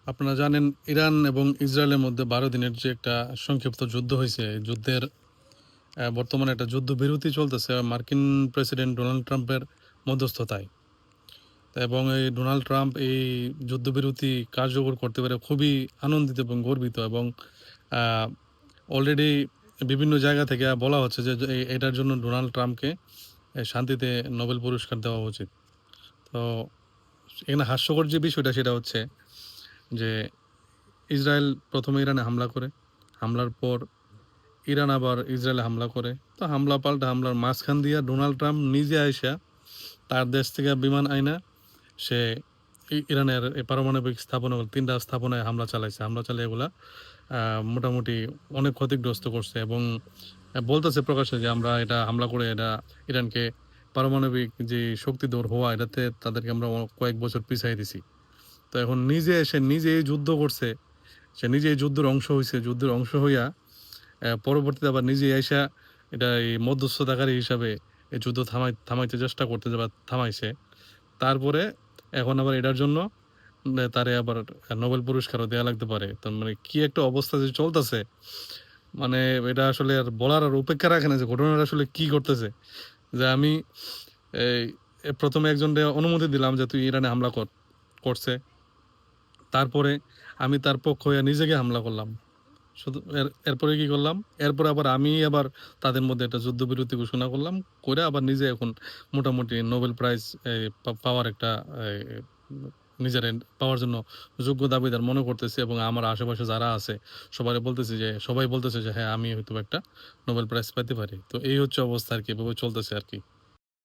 আপনারা জানেন ইরান এবং ইসরায়েলের মধ্যে ১২ দিনের যে একটা সংক্ষিপ্ত যুদ্ধ হইছে, এই যুদ্ধের বর্তমানে একটা যুদ্ধবিরতি চলতেছে মার্কিন প্রেসিডেন্ট ডোনাল্ড ট্রাম্পের মধ্যস্থতায়। এবং এই ডোনাল্ড ট্রাম্প এই যুদ্ধবিরতি কার্যকর করতে পেরে খুবই আনন্দিত এবং গর্বিত এবং আ অলরেডি বিভিন্ন জায়গা থেকে বলা হচ্ছে যে এটার জন্য ডোনাল্ড ট্রাম্পকে শান্তিতে নোবেল পুরস্কার দেওয়া উচিত। তো এখানে হাস্যকর যে বিষয়টা সেটা হচ্ছে যে ইসরায়েল ১ম এ ইরানে হামলা করে। হামলার পর ইরান আবার ইসরায়েলে হামলা করে। তো হামলা পাল্টা হামলার মাঝখান দিয়া ডোনাল্ড ট্রাম্প নিজে আইসা তার দেশ থেকে বিমান আইনা সে ইরানের এই পারমাণবিক স্থাপনা ৩ টা স্থাপনায় হামলা চালাইছে। হামলা চালিয়ে এগুলা মোটামুটি অনেক ক্ষতিগ্রস্ত করছে এবং বলতেছে প্রকাশ্যে যে আমরা এটা হামলা করে এটা ইরানকে পারমাণবিক যে শক্তিধর হওয়া এটাতে তাদেরকে আমরা কয়েক বছর পিছাই দিছি। তো এখন সে নিজেই যুদ্ধ করছে। সে নিজেই যুদ্ধের অংশ হইছে। যুদ্ধের অংশ হইয়া পরবর্তীতে আবার নিজেই আইসা এটা এই মধ্যস্থতাকারী হিসাবে এই যুদ্ধ থামাইতে চেষ্টা করতেছে বা থামাইছে। তারপরে এখন আবার এটার জন্য তারে আবার নোবেল পুরস্কারও দেয়া লাগতে পারে। তার মানে কি একটা অবস্থা যে চলতেছে, মানে এটা আসলে আর বলার আর অপেক্ষা রাখে না যে ঘটনাটা আসলে কি ঘটতেছে। যে আমি এই ১ম এ একজনরে অনুমতি দিলাম যে তুই ইরানে হামলা করছে। তারপরে আমি তার পক্ষ হইয়া নিজেকে হামলা করলাম। শুধু এরপরে কি করলাম? এরপরে আবার আমি আবার তাদের মধ্যে একটা যুদ্ধবিরতি ঘোষণা করলাম। কইরা আবার নিজে এখন মোটামুটি নোবেল প্রাইজ পাওয়ার একটা এই নিজেরে পাওয়ার জন্য যোগ্য দাবিদার মনে করতেছি এবং আমার আশেপাশে যারা আছে সবাই বলতেছে যে হ্যাঁ, আমি হয়তো একটা নোবেল প্রাইজ পাইতে পারি। তো এই হচ্ছে অবস্থা আরকি, এভাবে চলতেছে আরকি।